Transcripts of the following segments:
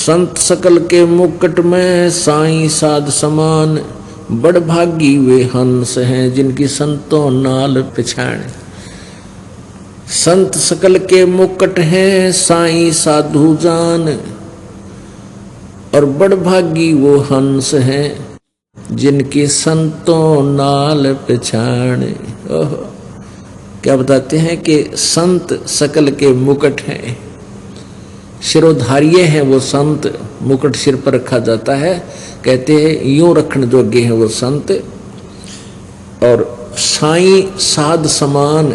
संत सकल के मुकुट में साईं साध समान, बड़ भागी वे हंस हैं जिनकी संतों नाल पहचान। संत सकल के मुकुट हैं साईं साधु जान, और बड़ भागी वो हंस हैं जिनकी संतों नाल पहचान। ओह, क्या बताते हैं कि संत सकल के मुकुट हैं, शिरोधार्य हैं वो संत, मुकुट सिर पर रखा जाता है, कहते हैं यूं रखने जोगे हैं वो संत। और साईं साध समान,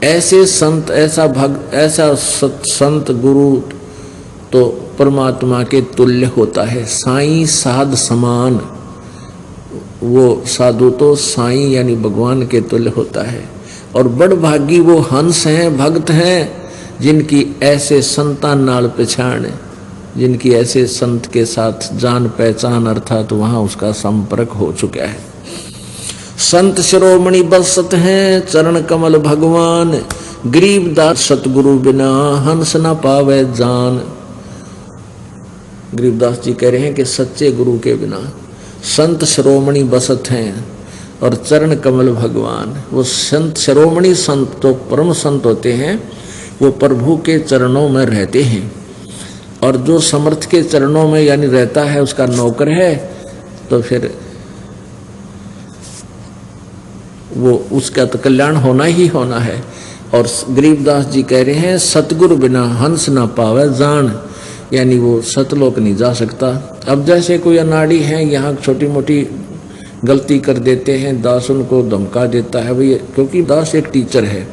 ऐसे संत, ऐसा भक्त, ऐसा संत गुरु तो परमात्मा के तुल्य होता है। साईं साध समान, वो साधु तो साईं यानी भगवान के तुल्य होता है। और बड़ भागी वो हंस हैं, भक्त हैं, जिनकी ऐसे संतान नाल पहचान, जिनकी ऐसे संत के साथ जान पहचान अर्थात तो वहां उसका संपर्क हो चुका है। संत शिरोमणि बसत हैं चरण कमल भगवान, गरीबदास सतगुरु बिना हंस न पावे जान। गरीबदास जी कह रहे हैं कि सच्चे गुरु के बिना संत शिरोमणि बसत हैं और चरण कमल भगवान। वो संत शिरोमणि संत तो परम संत होते हैं, वो प्रभु के चरणों में रहते हैं। और जो समर्थ के चरणों में यानी रहता है उसका नौकर है, तो फिर वो उसका तो कल्याण होना ही होना है। और गरीबदास जी कह रहे हैं सतगुरु बिना हंस ना पावे जान, यानी वो सतलोक नहीं जा सकता। अब जैसे कोई अनाड़ी है, यहाँ छोटी मोटी गलती कर देते हैं, दास उनको धमका देता है भैया, क्योंकि दास एक टीचर है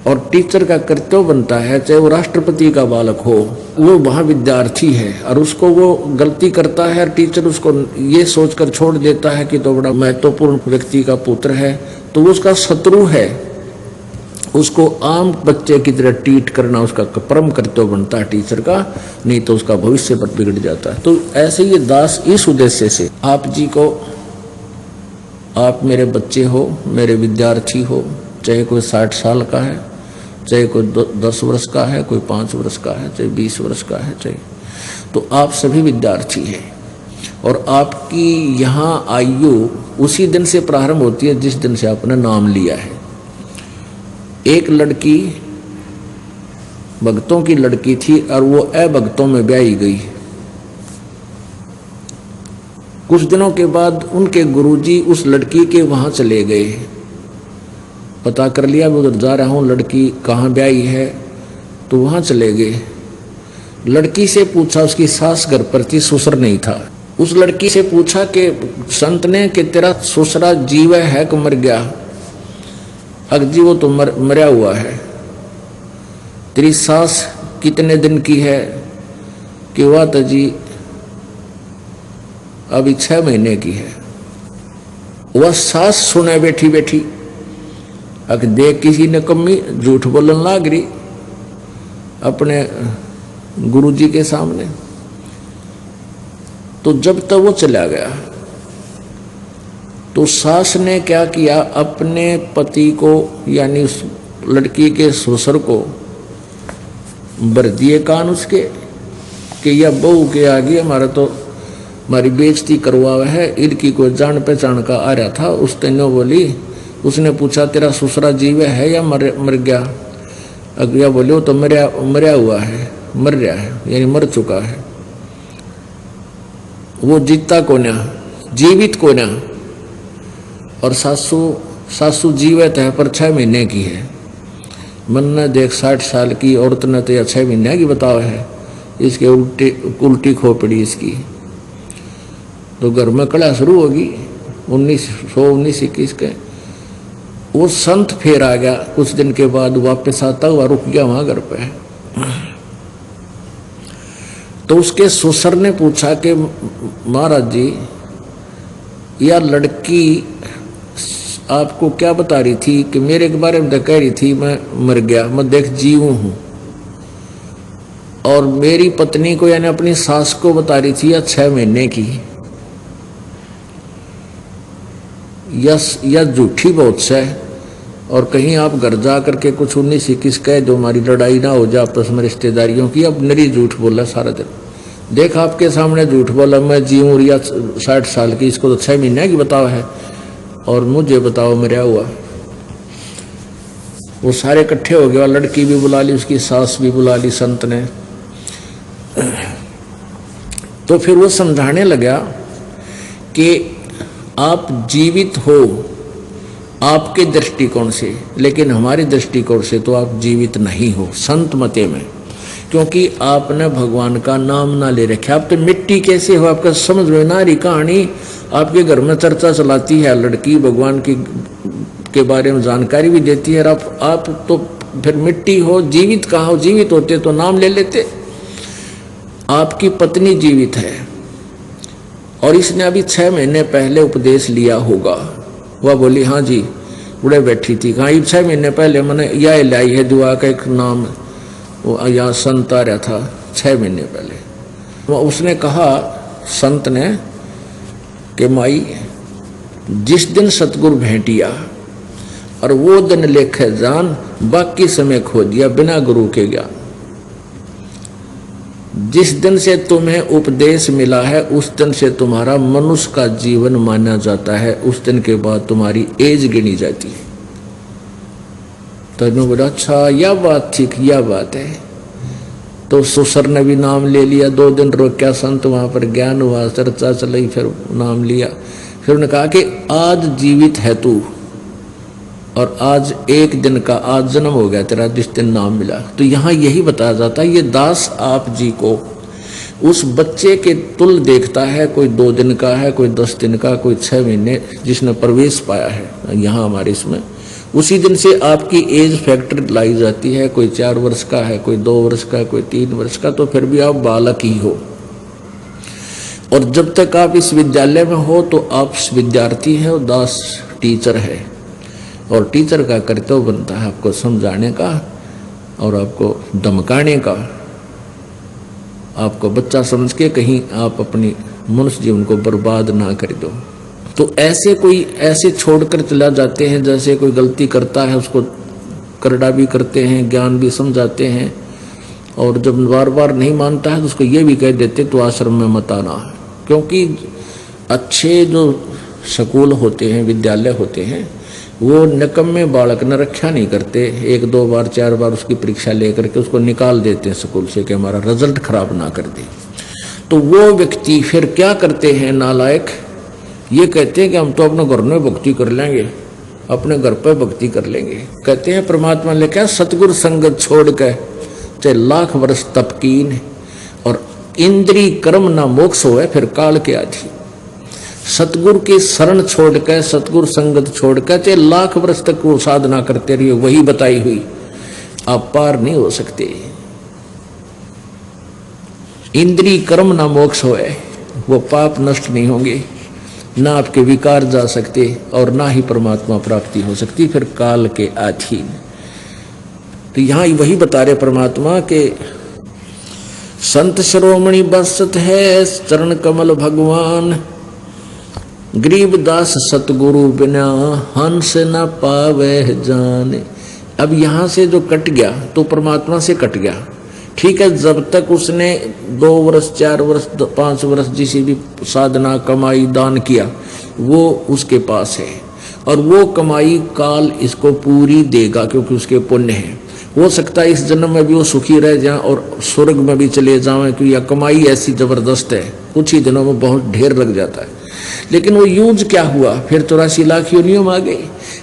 और टीचर का कर्तव्य बनता है, चाहे वो राष्ट्रपति का बालक हो, वो वहाँ विद्यार्थी है और उसको वो गलती करता है और टीचर उसको ये सोचकर छोड़ देता है कि तो बड़ा महत्वपूर्ण व्यक्ति का पुत्र है, तो वो उसका शत्रु है। उसको आम बच्चे की तरह ट्रीट करना उसका परम कर्तव्य बनता है टीचर का, नहीं तो उसका भविष्य पर बिगड़ जाता है। तो ऐसे ये दास इस उद्देश्य से आप जी को, आप मेरे बच्चे हो, मेरे विद्यार्थी हो, चाहे कोई 60 साल का है, चाहे कोई 10 वर्ष का है, कोई 5 वर्ष का है, चाहे 20 वर्ष का है, चाहे, तो आप सभी विद्यार्थी हैं। और आपकी यहाँ आयु उसी दिन से प्रारंभ होती है जिस दिन से आपने नाम लिया है। एक लड़की भक्तों की लड़की थी और वो अभक्तों में ब्याही गई। कुछ दिनों के बाद उनके गुरुजी उस लड़की के वहां चले गए, पता कर लिया मैं उधर जा रहा हूँ, लड़की कहाँ ब्याही है, तो वहाँ चले गए। लड़की से पूछा, उसकी सास घर पर थी, ससुर नहीं था। उस लड़की से पूछा कि संत ने कि तेरा ससुरा जीव है कि मर गया? अगजी वो तो मरा हुआ है। तेरी सास कितने दिन की है? कि वह तो जी अभी 6 महीने की है। वह सास सुने बैठी बैठी, अगर देख किसी ने कमी झूठ बोलने लाग रही अपने गुरुजी के सामने। तो जब तक वो चला गया तो सास ने क्या किया, अपने पति को यानी उस लड़की के ससुर को भर दिए कान उसके कि यह बहू के आगे हमारा तो हमारी बेइज्जती करवा है। इनकी कोई जान पहचान का आ रहा था, उस तेनो बोली, उसने पूछा तेरा ससुरा जीव है या मर गया? अगला बोले वो तो मरा हुआ है, मर रहा है यानी मर चुका है। वो जीता को ना, जीवित को ना। और सासू जीवित है पर 6 महीने की है। मन ने देख 60 साल की औरत ने तो या 6 महीने की बतावा है, इसके उल्टी खोपड़ी इसकी। तो घर में कड़ा शुरू होगी 1919-21 के। वो संत फिर आ गया, कुछ दिन के बाद वापस आता हुआ रुक गया वहां घर पे। तो उसके ससुर ने पूछा कि महाराज जी यह लड़की आपको क्या बता रही थी? कि मेरे के बारे में तो कह रही थी मैं मर गया, मैं देख जीव हूं। और मेरी पत्नी को यानी अपनी सास को बता रही थी या 6 महीने की। यह झूठी बहुत से। और कहीं आप घर जा करके कुछ 19-21 कह दो, हमारी लड़ाई ना हो जाए आपस में रिश्तेदारियों की। अब नरी झूठ बोला सारा दिन। देख आपके सामने झूठ बोला, मैं जीऊँ या 60 साल की, इसको तो 6 महीने की बताओ है, और मुझे बताओ मेरा हुआ। वो सारे इकट्ठे हो गए, लड़की भी बुला ली, उसकी सास भी बुला ली संत ने। तो फिर वो समझाने लगा कि आप जीवित हो आपके दृष्टिकोण से, लेकिन हमारे दृष्टिकोण से तो आप जीवित नहीं हो संत मते में, क्योंकि आपने भगवान का नाम ना ले रखा। आप तो मिट्टी कैसे हो, आपका समझ में ना रही कहानी। आपके घर में चर्चा चलाती है लड़की, भगवान की के बारे में जानकारी भी देती है, और आप तो फिर मिट्टी हो, जीवित कहाँ हो? जीवित होते तो नाम ले लेते। आपकी पत्नी जीवित है और इसने अभी 6 महीने पहले उपदेश लिया होगा। वह बोली हाँ जी, उड़े बैठी थी, कहाँ 6 महीने पहले मैंने यह लाई है दुआ का एक नाम, वो यहाँ संत आ रहा था 6 महीने पहले। उसने कहा संत ने कि माई जिस दिन सतगुरु भेंटिया और वो दिन लेखे जान, बाकी समय खो दिया बिना गुरु के ज्ञान। जिस दिन से तुम्हें उपदेश मिला है उस दिन से तुम्हारा मनुष्य का जीवन माना जाता है, उस दिन के बाद तुम्हारी एज गिनी जाती है। तो इन्होंने बोला अच्छा यह बात ठीक, यह बात है। तो सुसर ने भी नाम ले लिया, 2 दिन रोक्या संत, वहां पर ज्ञान हुआ, चर्चा चली, फिर नाम लिया। फिर उन्होंने कहा कि आज जीवित है तू, और आज एक दिन का आज जन्म हो गया तेरा जिस दिन नाम मिला। तो यहाँ यही बताया जाता है, ये दास आप जी को उस बच्चे के तुल देखता है, कोई 2 दिन का है, कोई 10 दिन का, कोई 6 महीने जिसने प्रवेश पाया है यहाँ हमारे इसमें, उसी दिन से आपकी एज फैक्टर लाई जाती है। कोई 4 वर्ष का है, कोई 2 वर्ष का, कोई 3 वर्ष का, तो फिर भी आप बालक ही हो। और जब तक आप इस विद्यालय में हो तो आप विद्यार्थी हैं और दास टीचर है, और टीचर का कर्तव्य बनता है आपको समझाने का और आपको धमकाने का, आपको बच्चा समझ के कहीं आप अपनी मनुष्य जीवन को बर्बाद ना कर दो। तो ऐसे कोई ऐसे छोड़कर चला जाते हैं, जैसे कोई गलती करता है उसको करड़ा भी करते हैं, ज्ञान भी समझाते हैं, और जब बार बार नहीं मानता है तो उसको ये भी कह देते तो आश्रम में मत आना। क्योंकि अच्छे जो स्कूल होते हैं, विद्यालय होते हैं, वो निकम्मे बालक न रक्षा नहीं करते, 1 2 बार 4 बार उसकी परीक्षा लेकर के उसको निकाल देते हैं स्कूल से कि हमारा रिजल्ट खराब ना कर दे। तो वो व्यक्ति फिर क्या करते हैं नालायक, ये कहते हैं कि हम तो अपने घर में भक्ति कर लेंगे, अपने घर पर भक्ति कर लेंगे। कहते हैं परमात्मा ने क्या सतगुरु संगत छोड़ के चाहे लाख वर्ष तप कीन और इंद्री कर्म ना मोक्ष होए फिर काल के आधी। सतगुरु की शरण छोड़ के, सतगुरु संगत छोड़ के चाहे लाख वर्ष तक वो साधना करते रहिए, वही बताई हुई, आप पार नहीं हो सकते। इंद्री कर्म ना मोक्ष होए, वो पाप नष्ट नहीं होंगे, ना आपके विकार जा सकते और ना ही परमात्मा प्राप्ति हो सकती फिर काल के अधीन। तो यहां वही बता रहे परमात्मा के संत शिरोमणि बसत है चरण कमल भगवान, गरीबदास सतगुरु बिना हंस न पावे जाने। अब यहां से जो कट गया तो परमात्मा से कट गया, ठीक है। जब तक उसने 2 वर्ष 4 वर्ष 5 वर्ष जिसी भी साधना कमाई दान किया वो उसके पास है, और वो कमाई काल इसको पूरी देगा क्योंकि उसके पुण्य है। हो सकता है इस जन्म में भी वो सुखी रह जाए और स्वर्ग में भी चले जाएं, क्योंकि यह कमाई ऐसी जबरदस्त है, कुछ ही दिनों में बहुत ढेर लग जाता है। लेकिन वो यूज क्या हुआ, फिर 84 लाख योनियों में आ गई।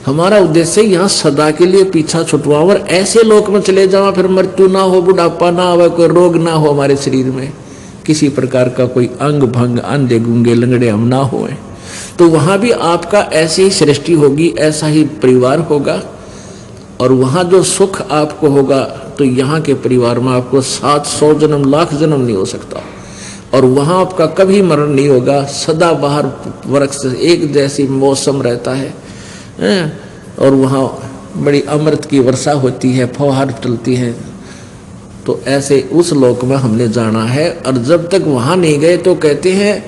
हमारा उद्देश्य यहाँ सदा के लिए पीछा छुटवाओ और ऐसे लोक में चले जाओ, फिर मृत्यु ना हो, बुढ़ापा ना हो, कोई रोग ना हो हमारे शरीर में, किसी प्रकार का कोई अंग भंग, अंधे गूंगे लंगड़े हम ना हो। तो वहां भी आपका ऐसी ही सृष्टि होगी, ऐसा ही परिवार होगा, और वहां जो सुख आपको होगा तो यहाँ के परिवार में आपको 700 जन्म लाख जन्म नहीं हो सकता, और वहां आपका कभी मरण नहीं होगा। सदा बाहर वृक्ष एक जैसी मौसम रहता है, और वहां बड़ी अमृत की वर्षा होती है, फौहार चलती है। तो ऐसे उस लोक में हमने जाना है, और जब तक वहां नहीं गए तो कहते हैं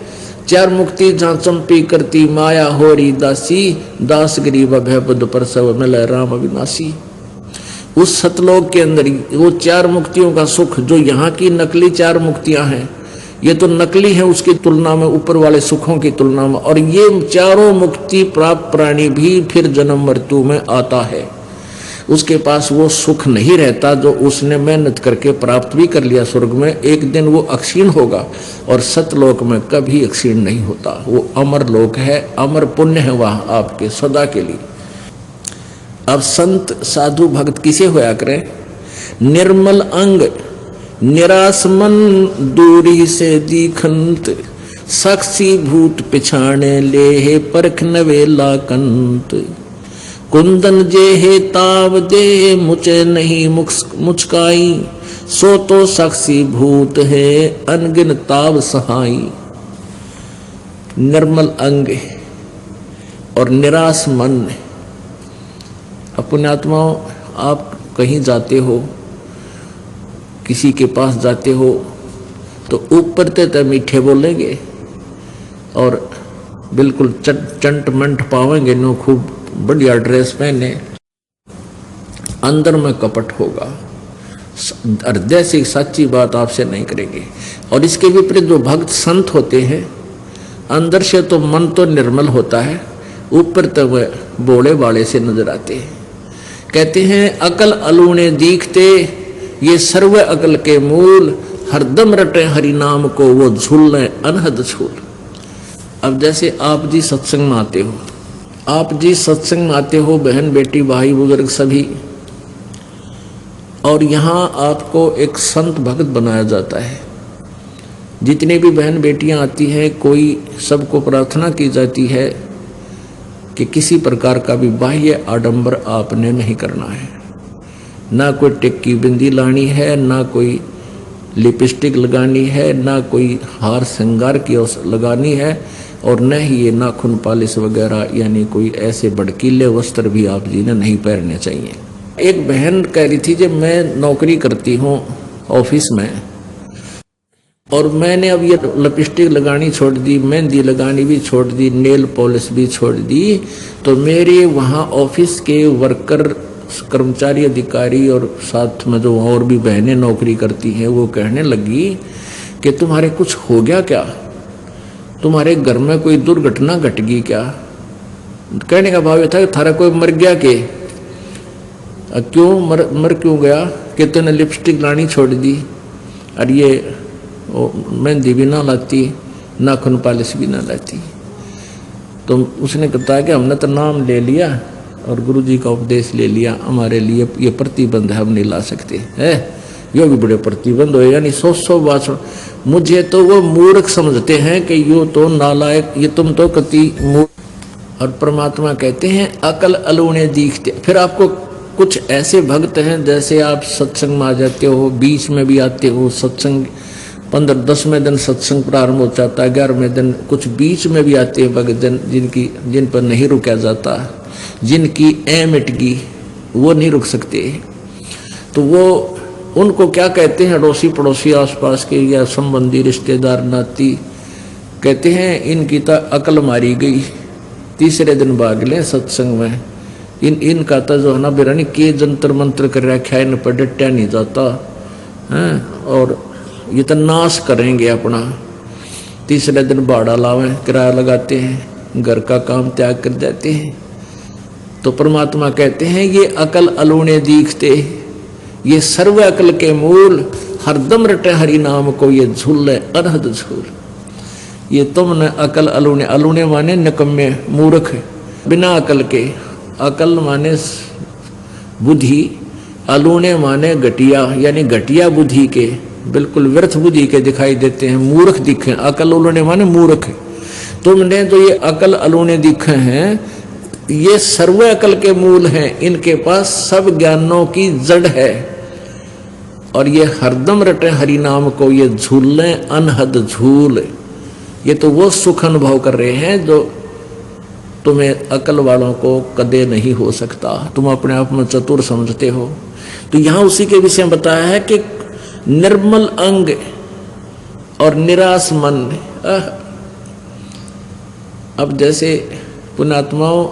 4 मुक्ति जहाँ चंपी करती माया होरी दासी, दास गरीब भय बुद्ध प्रसव मिल राम अविनाशी। उस सतलोक के अंदर वो 4 मुक्तियों का सुख, जो यहाँ की नकली 4 मुक्तियां हैं, ये तो नकली है उसकी तुलना में, ऊपर वाले सुखों की तुलना में। और ये चारों मुक्ति प्राप्त प्राणी भी फिर जन्म मृत्यु में आता है, उसके पास वो सुख नहीं रहता जो उसने मेहनत करके प्राप्त भी कर लिया स्वर्ग में। एक दिन वो अक्षीण होगा, और सतलोक में कभी अक्षीण नहीं होता। वो अमर लोक है, अमर पुण्य है वहां आपके सदा के लिए। अब संत साधु भक्त किसे होया करें? निर्मल अंग निराश मन दूरी से दीखंत, साक्षी भूत पिछाने ले परख नवेला कंत। कुंदन जे हे ताव दे मुझे नहीं मुचकाई, सो तो साक्षी भूत है अनगिन ताव सहाई। निर्मल अंग और निराश मन। अपने आत्माओं, आप कहीं जाते हो, किसी के पास जाते हो तो ऊपर ते मीठे बोलेंगे और बिल्कुल चंट मंट पावेंगे, नो खूब बढ़िया ड्रेस पहने, अंदर में कपट होगा, हृदय से सच्ची बात आपसे नहीं करेंगे। और इसके विपरीत जो भक्त संत होते हैं, अंदर से तो मन तो निर्मल होता है, ऊपर तो वह बोले बाले से नजर आते हैं। कहते हैं अकल अलूने दीखते, ये सर्व अकल के मूल, हरदम रटे हरि नाम को वो झूले अनहद झूल। अब जैसे आप जी सत्संग में आते हो, आप जी सत्संग में आते हो, बहन बेटी भाई बुजुर्ग सभी, और यहाँ आपको एक संत भक्त बनाया जाता है। जितने भी बहन बेटियां आती हैं, कोई सबको प्रार्थना की जाती है कि किसी प्रकार का भी बाह्य आडंबर आपने नहीं करना है, ना कोई टिक्की बिंदी लानी है, ना कोई लिपस्टिक लगानी है, ना कोई हार श्रृंगार की लगानी है, और न ही ये नाखून पालिश वगैरह यानी कोई ऐसे भड़कीले वस्त्र भी आप जी ने नहीं पहनने चाहिए। एक बहन कह रही थी, जब मैं नौकरी करती हूँ ऑफिस में और मैंने अब ये लिपस्टिक लगानी छोड़ दी, मेहंदी लगानी भी छोड़ दी, नेल पॉलिश भी छोड़ दी, तो मेरे वहाँ ऑफिस के वर्कर कर्मचारी अधिकारी और साथ में जो और भी बहनें नौकरी करती हैं, वो कहने लगी कि तुम्हारे कुछ हो गया क्या, तुम्हारे घर में कोई दुर्घटना घट गई क्या? कहने का भाव ये था कि थारा कोई मर गया के? क्यों मर क्यों गया? कि तूने लिपस्टिक लानी छोड़ दी और ये मेहंदी भी ना लाती, नाखून पालिश भी ना लाती। तो उसने कहा कि हमने तो नाम ले लिया और गुरुजी का उपदेश ले लिया, हमारे लिए ये प्रतिबंध है, हम नहीं ला सकते है। यो भी बड़े प्रतिबंध हो, यानी 100 बात। मुझे तो वो मूर्ख समझते हैं कि यो तो नालायक, ये तुम तो कति मूर्ख। और परमात्मा कहते हैं अकल अलूने दीखते। फिर आपको कुछ ऐसे भक्त हैं, जैसे आप सत्संग में आ जाते हो, बीच में भी आते हो, सत्संग 15-10वें दिन सत्संग प्रारंभ हो जाता है, 11वें दिन कुछ बीच में भी आते हैं भक्त जिन पर नहीं रुका जाता, जिनकी मिट गई, वो नहीं रुक सकते। तो वो उनको क्या कहते हैं, अड़ोसी पड़ोसी आसपास के या संबंधी रिश्तेदार नाती, कहते हैं इनकी तो अकल मारी गई, तीसरे दिन भाग लें सत्संग में। इनका तो जो है ना बिरानी के जंतर मंत्र कर रखा है, इन पर डटा नहीं जाता है, और ये तो नाश करेंगे अपना। तीसरे दिन भाड़ा लावें, किराया लगाते हैं, घर का काम त्याग कर जाते हैं। तो परमात्मा कहते हैं ये अकल अलूने दीखते, ये सर्व अकल के मूल, हरदम रटे हरि नाम को ये झूले अनहद झूल। ये तुमने अकल अलूने, अलूने माने निकम्मे मूर्ख बिना अकल के, अकल माने बुद्धि, अलूने माने घटिया यानी घटिया बुद्धि के, बिल्कुल व्यर्थ बुद्धि के दिखाई देते हैं, मूर्ख दिखे। अकल अलूने माने मूर्ख। तुमने जो ये अकल अलूने दिखे हैं, ये सर्व अकल के मूल हैं, इनके पास सब ज्ञानों की जड़ है, और ये हरदम रटे हरि नाम को ये झूले अनहद झूल। ये तो वो सुख अनुभव कर रहे हैं जो तुम्हें अकल वालों को कदे नहीं हो सकता। तुम अपने आप में चतुर समझते हो। तो यहां उसी के विषय में बताया है कि निर्मल अंग और निराश मन। अब जैसे पुण्यात्माओं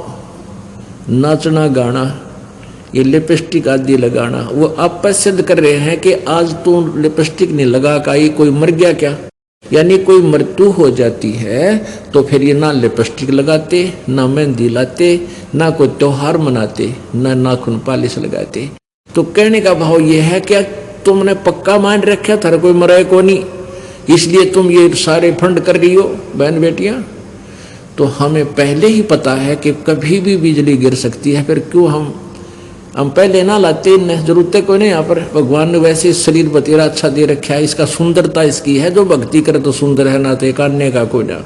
नाचना गाना, ये लिपस्टिक आदि लगाना, वो आप सिद्ध कर रहे हैं कि आज तू लिपस्टिक नहीं लगा का ये कोई मर गया क्या? यानी कोई मृत्यु हो जाती है तो फिर ये ना लिपस्टिक लगाते, ना मेहंदी लाते, ना कोई त्योहार मनाते, ना नाखून पालिश लगाते। तो कहने का भाव ये है क्या तुमने पक्का मान रखा था कोई मरे को नहीं, इसलिए तुम ये सारे फंड कर रही हो बहन बेटियां। तो हमें पहले ही पता है कि कभी भी बिजली गिर सकती है, फिर क्यों हम पहले ना लाते, जरूरत है कोई नहीं। यहाँ पर भगवान ने वैसे शरीर बतेरा अच्छा दे रखा है, इसका सुंदरता इसकी है, जो भक्ति करे तो सुंदर है, ना तो काटने का कोई ना।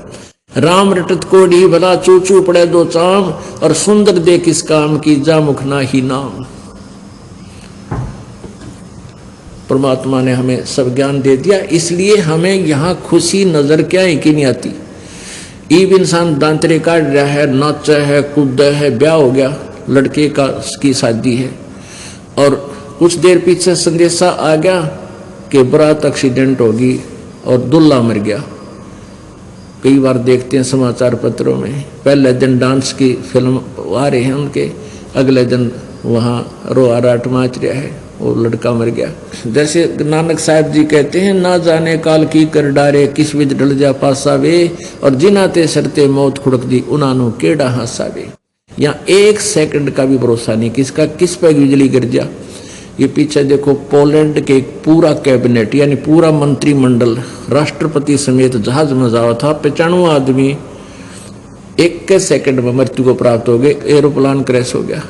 राम रटत कोडी भला चूचू पड़े दो चाम, और सुंदर दे किस काम की जा मुख ना ही नाम। परमात्मा ने हमें सब ज्ञान दे दिया, इसलिए हमें यहाँ खुशी नजर क्या है कि नहीं आती। ईब इंसान दांतरे काट रहा है, नाचा है, कूदा है, ब्याह हो गया, लड़के की शादी है, और कुछ देर पीछे संदेशा आ गया कि बारात एक्सीडेंट होगी और दूल्हा मर गया। कई बार देखते हैं समाचार पत्रों में, पहले दिन डांस की फिल्म आ रहे हैं उनके, अगले दिन वहाँ रोआ राट माच रहा है, वो लड़का मर गया। जैसे नानक साहब जी कहते हैं, ना जाने काल की कर डारे किस विध डल जा पासावे, और जिनाते सरते मौत खुड़क दी उनानो केड़ा हासावे। यहाँ एक सेकंड का भी भरोसा नहीं किसका किस पर बिजली गिर जा। ये पीछे देखो पोलैंड के पूरा कैबिनेट यानी पूरा मंत्रिमंडल राष्ट्रपति समेत जहाज में जावा था, 95 आदमी एक सेकंड में मृत्यु को प्राप्त हो गए, एरोप्लेन क्रैश हो गया।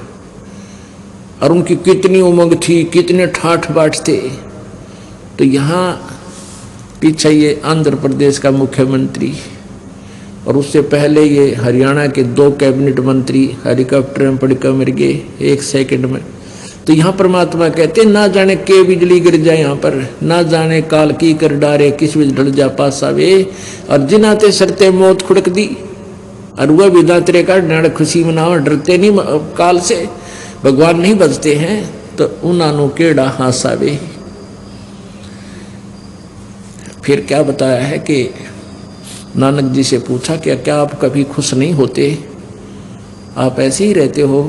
और उनकी कितनी उमंग थी, कितने ठाठ बाट थे। तो यहाँ पीछे ये आंध्र प्रदेश का मुख्यमंत्री, और उससे पहले ये हरियाणा के 2 कैबिनेट मंत्री हेलीकॉप्टर में पड़कर मर गए एक सेकंड में। तो यहाँ परमात्मा कहते ना जाने के बिजली गिर जाए, यहाँ पर ना जाने काल की कर डारे किस विध ढल जा पासावे, और जिनाते सरते मौत खुड़क दी। और वह भी दांतरे का डाड़ खुशी मनाओ, डरते नहीं काल से, भगवान नहीं बचते हैं, तो उनानो केड़ा हासावे। फिर क्या बताया है कि नानक जी से पूछा कि क्या आप कभी खुश नहीं होते, आप ऐसे ही रहते हो।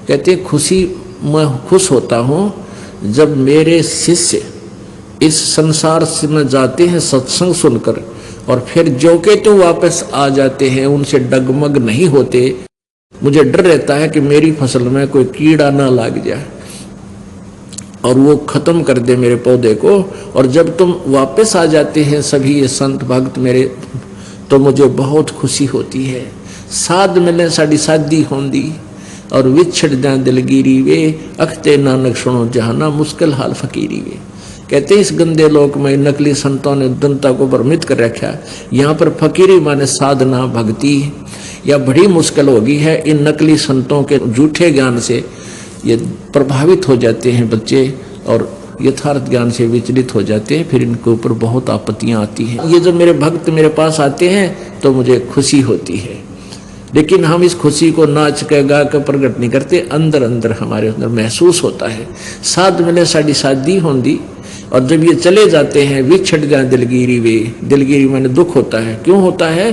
कहते खुशी मैं खुश होता हूँ जब मेरे शिष्य इस संसार से में जाते हैं सत्संग सुनकर, और फिर जो के तो वापस आ जाते हैं, उनसे डगमग नहीं होते। मुझे डर रहता है कि मेरी फसल में कोई कीड़ा ना लग जाए और वो खत्म कर दे मेरे पौधे को। और जब तुम वापस आ जाते हैं सभी ये संत भक्त मेरे, तो मुझे बहुत खुशी होती है। साध मिले साड़ी शादी होंदी, और विछड़ दें दिलगिरी वे, अखते नानक सुनो जहाना मुश्किल हाल फकीरी वे। कहते इस गंदे लोक में नकली संतों ने जनता को भ्रमित कर रखा। यहाँ पर फकीरी माने साधना भक्ति, या बड़ी मुश्किल होगी है। इन नकली संतों के झूठे ज्ञान से ये प्रभावित हो जाते हैं बच्चे, और यथार्थ ज्ञान से विचलित हो जाते हैं, फिर इनके ऊपर बहुत आपत्तियां आती हैं। ये जब मेरे भक्त मेरे पास आते हैं तो मुझे खुशी होती है, लेकिन हम इस खुशी को नाच के गा के प्रकट नहीं करते, अंदर अंदर हमारे अंदर महसूस होता है। साध मिले साड़ी शादी होंदी, और जब ये चले जाते हैं विछड़ जाए दिलगिरी वे, दिलगिरी माने दुख होता है। क्यों होता है?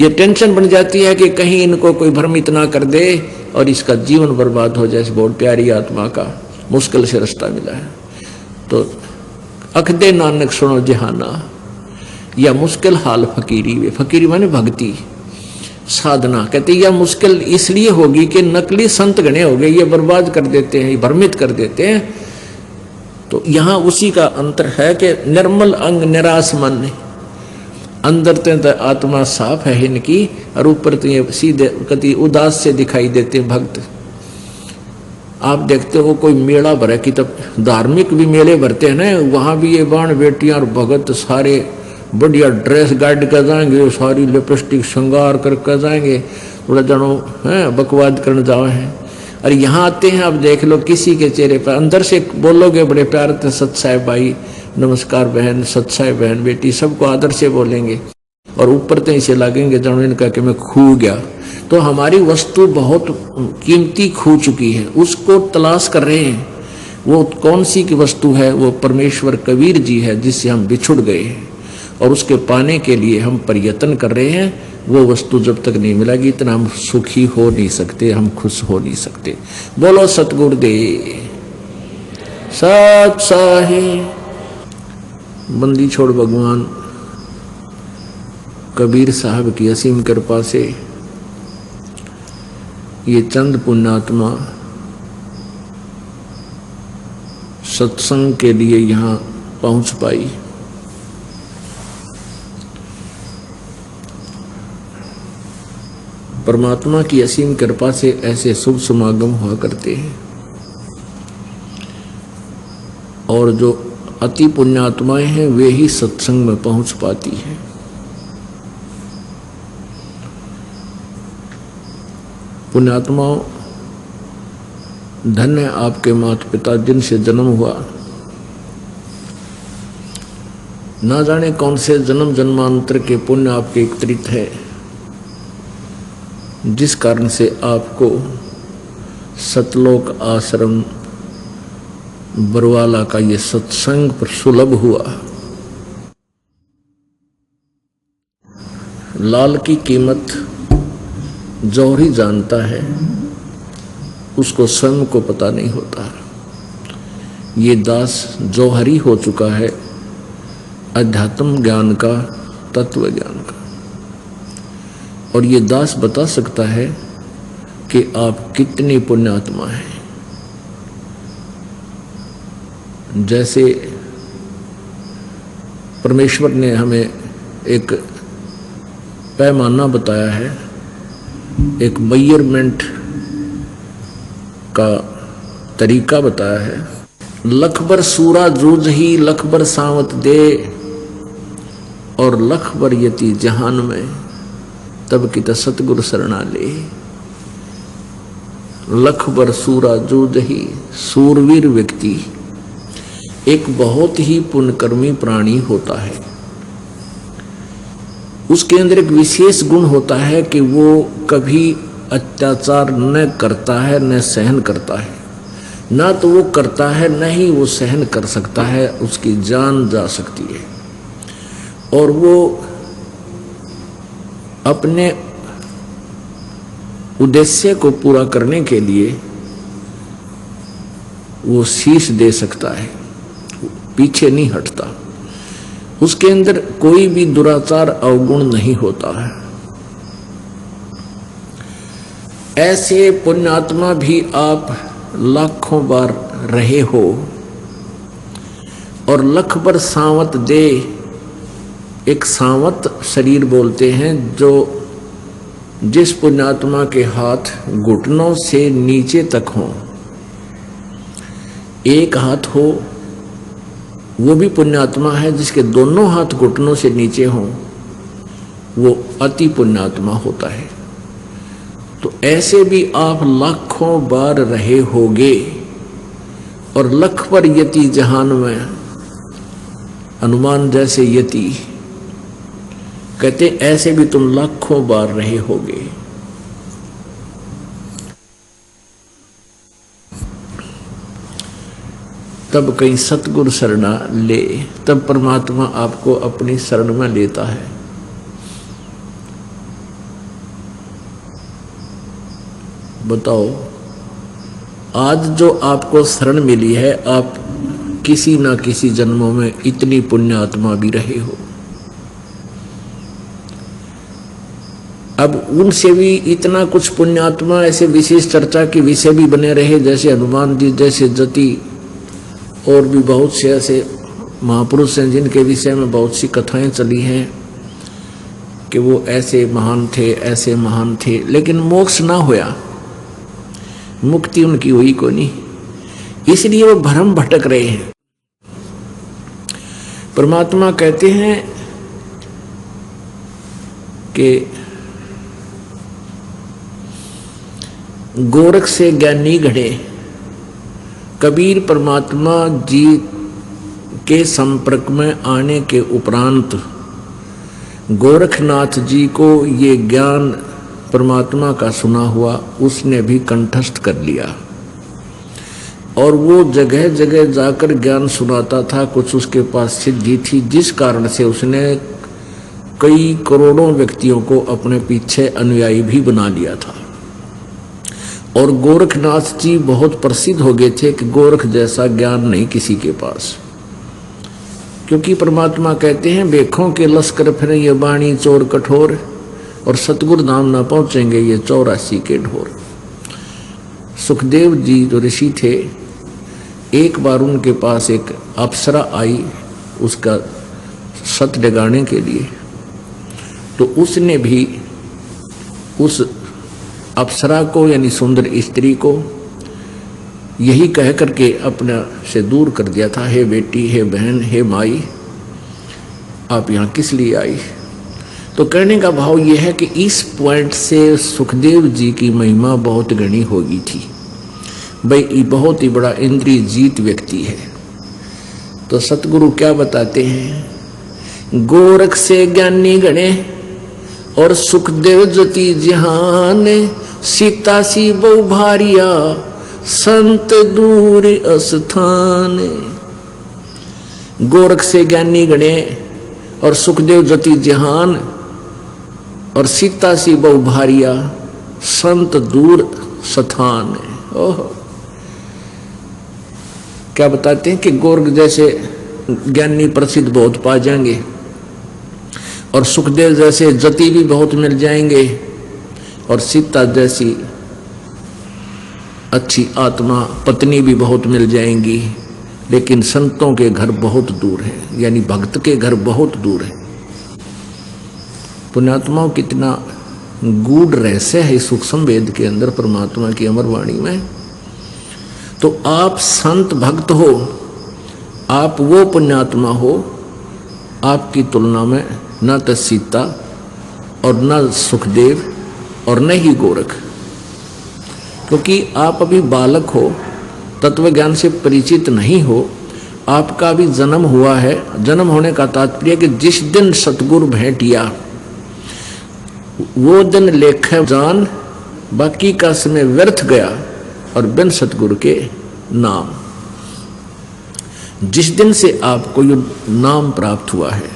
ये टेंशन बन जाती है कि कहीं इनको कोई भ्रमित ना कर दे और इसका जीवन बर्बाद हो जाए। इस बहुत प्यारी आत्मा का मुश्किल से रास्ता मिला है। तो अखदे नानक सुनो जहाना, या मुश्किल हाल फकीरी वे, फकीरी माने भक्ति साधना। कहते यह मुश्किल इसलिए होगी कि नकली संत गणे हो गए, ये बर्बाद कर देते हैं, भ्रमित कर देते हैं। तो यहाँ उसी का अंतर है कि निर्मल अंग निराश मन, अंदर तो आत्मा साफ है इनकी, और ऊपर तो ये सीधे कति उदास से दिखाई देते हैं भक्त। आप देखते हो कोई मेला भरे की, तब धार्मिक भी मेले भरते हैं ना, वहाँ भी ये बाण बेटियां और भगत सारे बढ़िया ड्रेस गाइड कर जाएंगे, सारी लिपस्टिक श्रृंगार करके जाएंगे, थोड़ा जनो है बकवाद करने जाए हैं। और यहाँ आते हैं, आप देख लो किसी के चेहरे पर अंदर से बोलोगे बड़े प्यार से, सत साहेब भाई नमस्कार बहन, सत साहेब बहन बेटी, सबको आदर से बोलेंगे, और ऊपर तो इसे लगेंगे जनो इनका कि मैं खो गया। तो हमारी वस्तु बहुत कीमती खो चुकी है, उसको तलाश कर रहे हैं। वो कौन सी की वस्तु है? वो परमेश्वर कबीर जी है जिससे हम बिछुड़ गए हैं, और उसके पाने के लिए हम प्रयत्न कर रहे हैं। वो वस्तु जब तक नहीं मिलेगी इतना हम सुखी हो नहीं सकते, हम खुश हो नहीं सकते। बोलो सतगुरुदेव सत साहिब। बंदी छोड़ भगवान कबीर साहब की असीम कृपा से ये चंद पुण्यात्मा सत्संग के लिए यहाँ पहुँच पाई। परमात्मा की असीम कृपा से ऐसे शुभ समागम हुआ करते हैं और जो अति पुण्यात्माएं हैं वे ही सत्संग में पहुंच पाती हैं। पुण्यात्माओं, धन्य आपके माता पिता जिनसे जन्म हुआ, ना जाने कौन से जन्म जन्मांतर के पुण्य आपके एकत्रित है, जिस कारण से आपको सतलोक आश्रम बरवाला का ये सत्संग पर सुलभ हुआ। लाल की कीमत जौहरी जानता है, उसको स्वयं को पता नहीं होता। ये दास जौहरी हो चुका है अध्यात्म ज्ञान का, तत्व ज्ञान का, और ये दास बता सकता है कि आप कितनी पुण्यात्मा हैं। जैसे परमेश्वर ने हमें एक पैमाना बताया है, एक मेजरमेंट का तरीका बताया है। लख बर सूरा जूझ ही लख बर सावत दे, और लख बर यति जहान में तब की सतगुरु शरणा ले। लख बर सूरा जूझ ही, सूरवीर व्यक्ति एक बहुत ही पुण्यकर्मी प्राणी होता है। उसके अंदर एक विशेष गुण होता है कि वो कभी अत्याचार न करता है न सहन करता है। ना तो वो करता है न ही वो सहन कर सकता है, उसकी जान जा सकती है। और वो अपने उद्देश्य को पूरा करने के लिए वो शीश दे सकता है, पीछे नहीं हटता। उसके अंदर कोई भी दुराचार अवगुण नहीं होता है। ऐसे पुण्यात्मा भी आप लाखों बार रहे हो, और लख बार सावत दे, एक सावत शरीर बोलते हैं जो जिस पुण्यात्मा के हाथ घुटनों से नीचे तक हो, एक हाथ हो वो भी पुण्यात्मा है, जिसके दोनों हाथ घुटनों से नीचे हों वो अति पुण्यात्मा होता है। तो ऐसे भी आप लाखों बार रहे होगे, और लख पर यति जहान में, हनुमान जैसे यति कहते ऐसे भी तुम लाखों बार रहे होगे। तब कहीं सतगुरु शरणा ले, तब परमात्मा आपको अपनी शरण में लेता है। बताओ, आज जो आपको शरण मिली है, आप किसी ना किसी जन्मों में इतनी पुण्यात्मा भी रहे हो। अब उनसे भी इतना कुछ पुण्यात्मा ऐसे विशेष चर्चा के विषय भी बने रहे, जैसे हनुमान जी जैसे जति, और भी बहुत से ऐसे महापुरुष हैं जिनके विषय में बहुत सी कथाएं चली हैं कि वो ऐसे महान थे, ऐसे महान थे, लेकिन मोक्ष ना होया, मुक्ति उनकी हुई को नहीं, इसलिए वो भ्रम भटक रहे हैं। परमात्मा कहते हैं कि गोरख से ज्ञानी घड़े। कबीर परमात्मा जी के संपर्क में आने के उपरांत गोरखनाथ जी को ये ज्ञान परमात्मा का सुना हुआ उसने भी कंठस्थ कर लिया, और वो जगह जगह जाकर ज्ञान सुनाता था। कुछ उसके पास सिद्धि थी, जिस कारण से उसने कई करोड़ों व्यक्तियों को अपने पीछे अनुयायी भी बना लिया था। और गोरखनाथ जी बहुत प्रसिद्ध हो गए थे कि गोरख जैसा ज्ञान नहीं किसी के पास। क्योंकि परमात्मा कहते हैं बेखों के लश्कर फिरे ये बाणी चोर कठोर, और सतगुरु धाम ना पहुंचेंगे ये 84 के ढोर। सुखदेव जी जो ऋषि थे, एक बार उनके पास एक अप्सरा आई उसका सत डगाने के लिए, तो उसने भी उस अप्सरा को यानी सुंदर स्त्री को यही कह करके अपने से दूर कर दिया था, हे बेटी, हे बहन, हे माई, आप यहाँ किस लिए आई। तो कहने का भाव यह है कि इस पॉइंट से सुखदेव जी की महिमा बहुत घनी हो गई थी। भाई ये बहुत ही बड़ा इंद्रिय जीत व्यक्ति है। तो सतगुरु क्या बताते हैं, गोरख से ज्ञानी गणे और सुखदेव जति जहान, सीता सी बहु भारिया संत दूर अस्थान। गोरख से ज्ञानी गणे और सुखदेव जति जहान, और सीता सी बहु भारिया संत दूर स्थान। ओह, क्या बताते हैं कि गोरख जैसे ज्ञानी प्रसिद्ध बहुत पा जाएंगे, और सुखदेव जैसे जति भी बहुत मिल जाएंगे, और सीता जैसी अच्छी आत्मा पत्नी भी बहुत मिल जाएंगी, लेकिन संतों के घर बहुत दूर है, यानी भक्त के घर बहुत दूर है। पुण्यात्माओं, कितना गूढ़ रहस्य है सूक्ष्म वेद के अंदर परमात्मा की अमर वाणी में। तो आप संत भक्त हो, आप वो पुण्यात्मा हो, आपकी तुलना में न तो सीता और न सुखदेव और न ही गोरख, क्योंकि आप अभी बालक हो, तत्व ज्ञान से परिचित नहीं हो, आपका भी जन्म हुआ है। जन्म होने का तात्पर्य कि जिस दिन सतगुरु भेंटिया वो दिन लेखे जान, बाकी का समय व्यर्थ गया और बिन सतगुरु के नाम। जिस दिन से आपको ये नाम प्राप्त हुआ है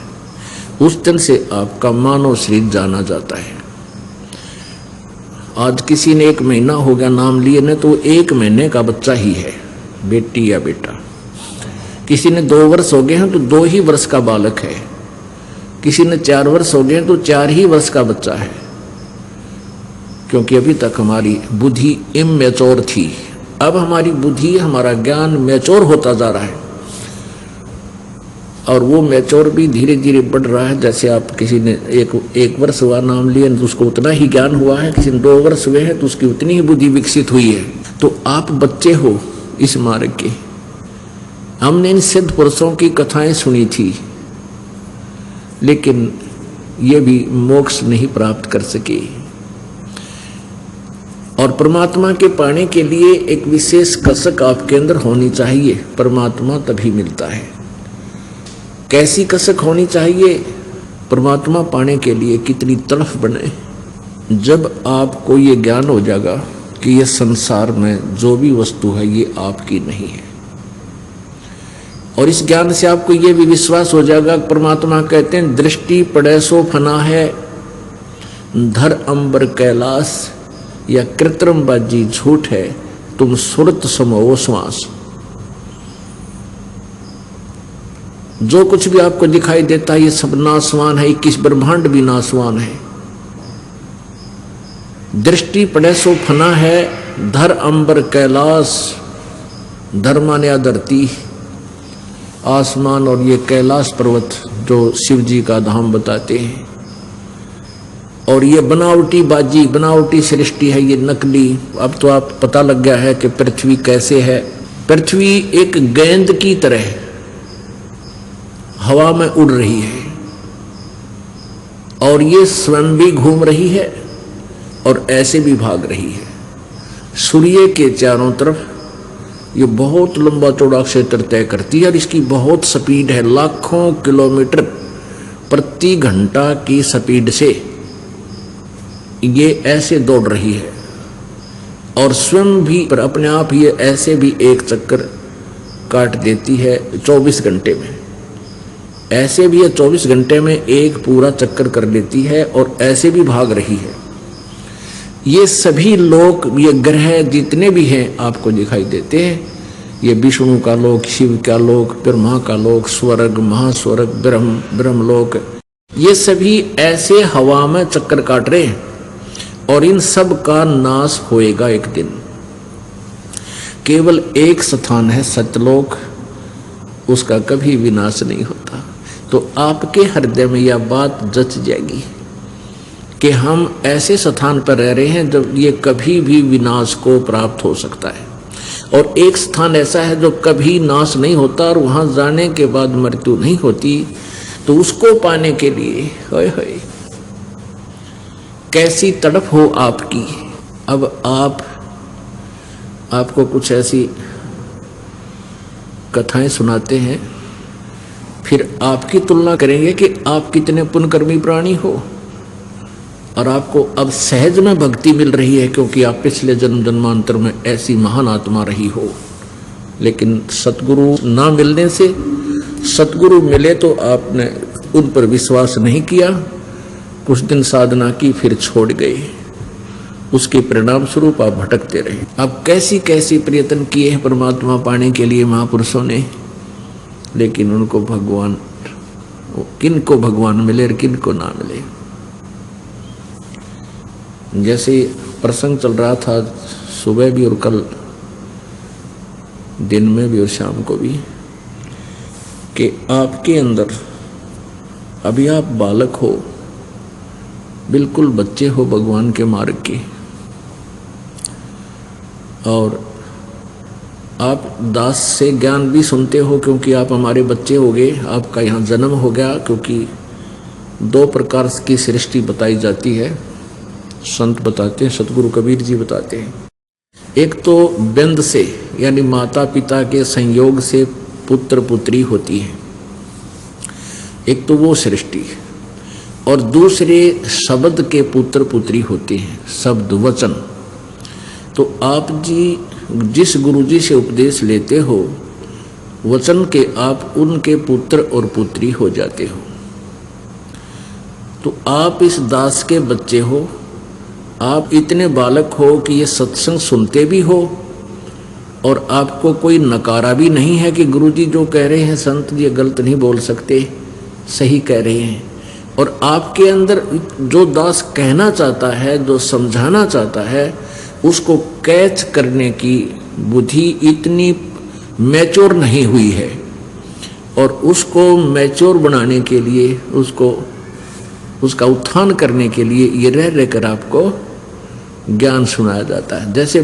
उस दिन से आपका मानव शरीर जाना जाता है। आज किसी ने 1 महीना हो गया नाम लिए न, तो 1 महीने का बच्चा ही है, बेटी या बेटा। किसी ने 2 वर्ष हो गए हैं तो 2 ही वर्ष का बालक है। किसी ने 4 वर्ष हो गए हैं तो 4 ही वर्ष का बच्चा है, क्योंकि अभी तक हमारी बुद्धि इमैच्योर थी। अब हमारी बुद्धि, हमारा ज्ञान मैच्योर होता जा रहा है, और वो मैच्योर भी धीरे धीरे बढ़ रहा है। जैसे आप किसी ने एक वर्ष हुआ नाम लिए तो उसको उतना ही ज्ञान हुआ है, किसी ने 2 वर्ष हुए हैं तो उसकी उतनी ही बुद्धि विकसित हुई है। तो आप बच्चे हो इस मार्ग के। हमने इन सिद्ध पुरुषों की कथाएं सुनी थी, लेकिन ये भी मोक्ष नहीं प्राप्त कर सके। और परमात्मा के पाने के लिए एक विशेष कसक आपके अंदर होनी चाहिए, परमात्मा तभी मिलता है। कैसी कसक होनी चाहिए परमात्मा पाने के लिए, कितनी तड़फ बने। जब आपको ये ज्ञान हो जाएगा कि ये संसार में जो भी वस्तु है ये आपकी नहीं है, और इस ज्ञान से आपको ये भी विश्वास हो जाएगा, परमात्मा कहते हैं दृष्टि पड़े सो फना है, धर अंबर कैलाश, या कृत्रिम बाजी झूठ है, तुम सुरत समो श्वास। जो कुछ भी आपको दिखाई देता है ये सब नासवान है, 21 ब्रह्मांड भी नासवान है। दृष्टि पड़े सो फना है, धर अंबर कैलाश, धर माने धरती, आसमान, और ये कैलाश पर्वत जो शिव जी का धाम बताते हैं। और ये बनावटी बाजी, बनावटी सृष्टि है, ये नकली। अब तो आप पता लग गया है कि पृथ्वी कैसे है। पृथ्वी एक गेंद की तरह हवा में उड़ रही है, और ये स्वयं भी घूम रही है और ऐसे भी भाग रही है। सूर्य के चारों तरफ ये बहुत लंबा चौड़ा क्षेत्र तय करती है, और इसकी बहुत स्पीड है, लाखों किलोमीटर प्रति घंटा की स्पीड से ये ऐसे दौड़ रही है। और स्वयं भी पर अपने आप ये ऐसे भी एक चक्कर काट देती है 24 घंटे में। ऐसे भी ये 24 घंटे में एक पूरा चक्कर कर लेती है, और ऐसे भी भाग रही है। ये सभी लोग, ये ग्रह जितने भी हैं आपको दिखाई देते हैं, ये विष्णु का लोक, शिव का लोक, ब्रह्मा का लोक, स्वर्ग, महास्वर्ग, ब्रह्मलोक, ये सभी ऐसे हवा में चक्कर काट रहे हैं और इन सब का नाश होएगा एक दिन। केवल एक स्थान है सत्यलोक, उसका कभी विनाश नहीं होता। तो आपके हृदय में यह बात जच जाएगी कि हम ऐसे स्थान पर रह रहे हैं जब ये कभी भी विनाश को प्राप्त हो सकता है, और एक स्थान ऐसा है जो कभी नाश नहीं होता और वहां जाने के बाद मृत्यु नहीं होती। तो उसको पाने के लिए होय होय कैसी तड़प हो आपकी। अब आपको कुछ ऐसी कथाएं सुनाते हैं, फिर आपकी तुलना करेंगे कि आप कितने पुण्यकर्मी प्राणी हो, और आपको अब सहज में भक्ति मिल रही है क्योंकि आप पिछले जन्म जन्मांतर में ऐसी महान आत्मा रही हो। लेकिन सतगुरु ना मिलने से, सतगुरु मिले तो आपने उन पर विश्वास नहीं किया, कुछ दिन साधना की फिर छोड़ गए, उसके परिणाम स्वरूप आप भटकते रहे। अब कैसी कैसी प्रयत्न किए हैं परमात्मा पाने के लिए महापुरुषों ने, लेकिन उनको भगवान, किन को भगवान मिले और किन को ना मिले। जैसे प्रसंग चल रहा था सुबह भी और कल दिन में भी और शाम को भी, कि आपके अंदर अभी आप बालक हो, बिल्कुल बच्चे हो भगवान के मार्ग के, और आप दास से ज्ञान भी सुनते हो क्योंकि आप हमारे बच्चे हो गए, आपका यहाँ जन्म हो गया। क्योंकि दो प्रकार की सृष्टि बताई जाती है, संत बताते हैं, सतगुरु कबीर जी बताते हैं। एक तो बिंद से यानी माता पिता के संयोग से पुत्र पुत्री होती है, एक तो वो सृष्टि, और दूसरे शब्द के पुत्र पुत्री होते हैं, शब्द वचन। तो आप जी जिस गुरु जी से उपदेश लेते हो, वचन के आप उनके पुत्र और पुत्री हो जाते हो। तो आप इस दास के बच्चे हो, आप इतने बालक हो कि ये सत्संग सुनते भी हो, और आपको कोई नकारा भी नहीं है कि गुरुजी जो कह रहे हैं संत जी गलत नहीं बोल सकते, सही कह रहे हैं। और आपके अंदर जो दास कहना चाहता है, जो समझाना चाहता है, उसको कैच करने की बुद्धि इतनी मैच्योर नहीं हुई है, और उसको मैच्योर बनाने के लिए, उसको उसका उत्थान करने के लिए ये रह रहकर आपको ज्ञान सुनाया जाता है। जैसे